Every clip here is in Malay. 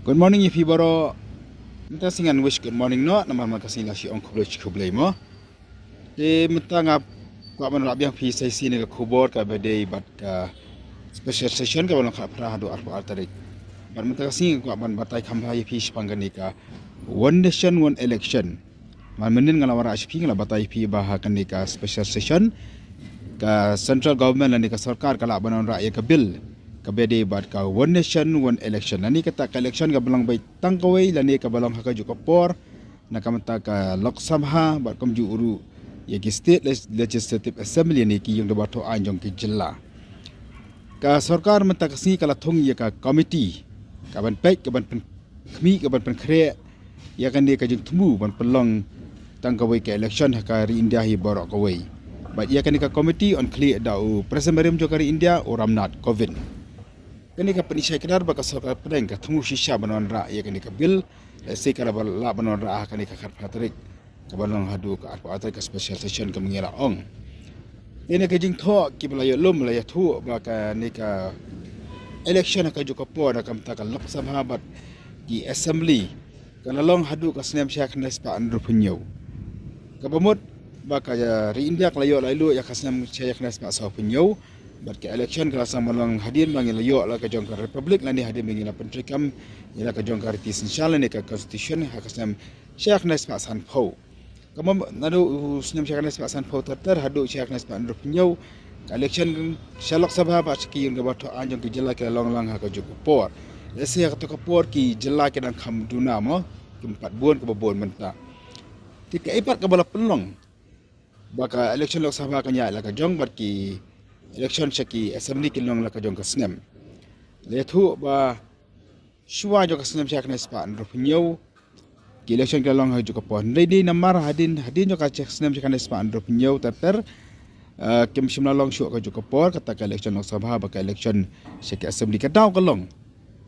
Good morning if you boro mta singan wish good morning no nama makasih la si ong kublai mo de mta ngap kwa ban rabiang pi sai sini ka khubor ka bede bat ka special session ka ban kha pra hadu arba tarik ban mta kasih kwa ban batai khamba pi spangani ka one nation one election man menin ngala wara aspi ngala batai pi baha kan ka special session ka central government ani ka sarkar kala banon ra ka bill kabede bat ka one nation one election nani kata ka election ka balang bai tangkawai lani ka balang haka ju kapor nakamata ka lok sabha bat komju uru ya ki state legislative assembly ni ki yung debato anjong ki jilla ka sarkar mata kasi kala thong ya ka committee ka ban pek ka ban khmi ka ban khre ya kan ni ka jung thumu ban pelong tangkawai ka election haka ri India hi borok kawai bat ya kan ni ka committee on clear dau president Maryam Jokari India or Ramnath Kovind kani ka penisai kedar baka sarkar pedeng ka thumu shisha banon ra ya kani ka bil se kara la banon ra kani ka khat patrik ka balong hadu ka apa ka special session ka mengela ong ini ka jing tho ki belayo lum la ya thu baka ni ka election ka ju ka por ka mta ka lok sabha bat ki assembly ka long hadu ka snem syak nes pa andru punyo ka bamut baka ri India ka layo lailu ya ka snem syak nes pa sa punyo bat ke election kala sama lang hadir mangil yo la ka jongkar republic lani hadir mangil pentrikam ila ka jongkar ti essential ni ka constitution hakasam syekh nas pa san phau kam nadu snem syekh nas pa san phau ter hadu syekh nas pa andro punyau ka election shalok sabha ba ki yung gabato anjong ki jela ka long lang ha ka juko por lese ka to ka por ki jela ke dan kham duna mo kimpat bon ka bon menta ti ka ipat ka bala pelong baka election lok sabha ka nya la ka jong bat ki election shaki assembly kilong la ka jong ka snem le thu ba shwa jo ka snem shak nes pa andro punyau ki election ka long ha jo ka pon ready namar hadin jo ka chek snem shak nes pa andro punyau ter kim shimla long shu ka jo ka por kata ka election lok sabha ba ka election shaki assembly ka daw ka long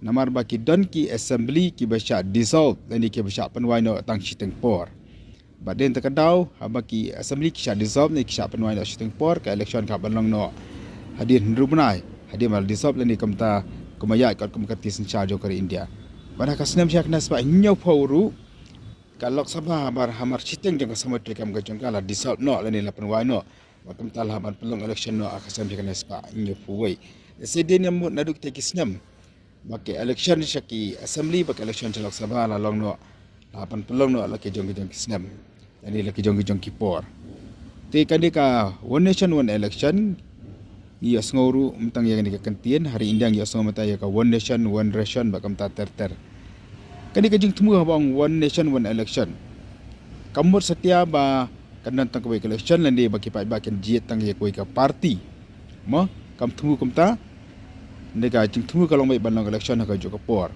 namar ba ki don ki assembly ki ba sha dissolve ni ki ba sha panwai no tang shi teng por baden takadaw habaki assembly kisha dissolve ni kisha panwai no shiteng por ka election ka balong no hadir rubnai hadir mal dissolve ni kamta kumaya ka kumkati sencha jo kari India bana ka snem syak nas pa nyau phawru ka lok sabha bar hamar chiteng jang samot kam ga jong kala dissolve no lani la panwai no watam tal haban pelong election no akasam syak nas pa nyau phuwai seden yam naduk te kisnem baki election shaki assembly baki election lok sabha la long no lapan pelong no la ke jong kisnem ani laki jong kipor te kani ka one nation one election ia snguru mtang yang ni kantien hari indang ya so mata ya ka one nation one ration bakam ta ter kani ka jing temu bang one nation one election kamur setia ba kanan tang koi election lande baki pai ba kan jiet tang ye koi ka party mo kam temu kamta ndeka jing temu ka long bai ban election ka jo ka por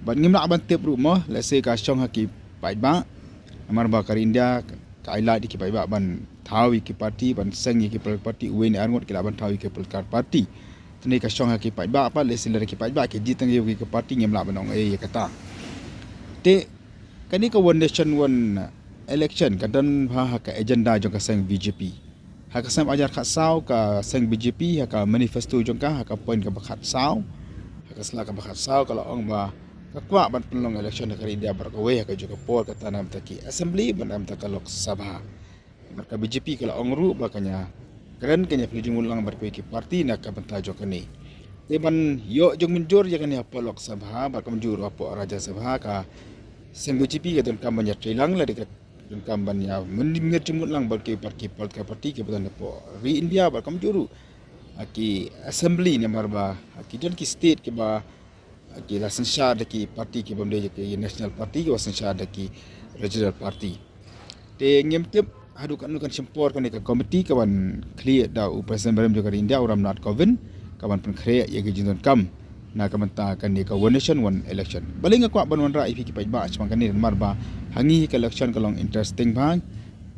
ban ngim na ban tep ru mo la se ka chong ha ki pai ba amar ba kar India ka ila di ki pai ba ban thawi ki party ban seng ki party wen arngot ki ban thawi ki pelkar party tni ka chong ha ki pai ba apa le silar ki pai ba ki jitang ye ki party ngem la banong ye kata te kani ka one nation one election ka dan ha ka agenda jong ka seng BJP ha ka sam ajar khat saw ka seng BJP ha ka manifesto jong ka ha ka point ka bakhat saw ha ka sla ka bakhat saw kala ong ba kakwa ban pelong election ka India barkawe ka juga por kata nam taki assembly ban nam takalok sabha marka BJP kala ongru bakanya keren kanya pelujung ulang barkawe ki parti nak ka banta jokani te ban yo jong menjur ya kanya polok sabha barka menjur apo raja sabha ka sem BJP ka don kampanye trilang la dekat don kampanye mendir jemut lang barkawe parti ke batan po ri India barka menjuru aki assembly ni marba aki don ki state ke ba ki la sensa daki parti ki bomde ki national party ki sensa daki regional party te ngem tep hadu kan sempor kan ka committee kawan clear da president Maryam Jokari India Ramnath Kovind kawan pen khre ye ki jindon kam na kamanta kan ni ka one nation one election baling ko ban ra ipi ki pai ba chang kan ni marba hangi ka election ka long interesting bang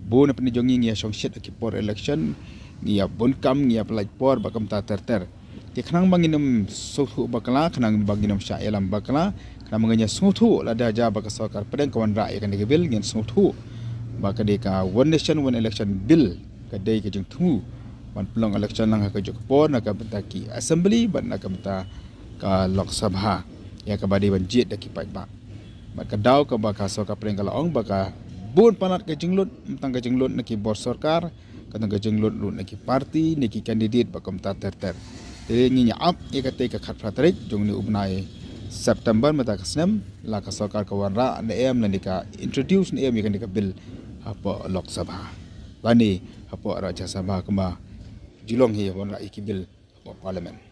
bo na pen jongi ngia song shit ki por election ngia bon kam ngia plai por ba kam ta ter ti khnang banginam sothu bakala khnang banginam sha elam bakala khnang manganya sothu la da ja baka sarkar pedang kawan ra ya kan bil ngen sothu baka de ka one nation one election bill ka de ke jing thu ban pelong election lang ka jok por na ka benta ki assembly ban na ka benta ka lok sabha ya ka badi banjit dak kipai ba mat ka daw ka ba ka so ka preng ka laong ba ka bun panat ka jenglot tang ka jenglot nak ki bor sarkar ka tang ka jenglot lut nak ki parti nak ki kandidat ba kom ta ter de ni nya ap e ka te ka khat pratrik jong ni ubnai September mata ka snem la ka sarkar ka wanra ne em la ni ka introduce ne em ni ka bill apa Lok Sabha bani apa Rajya Sabha kema julong hi wanra ikibil apa parliament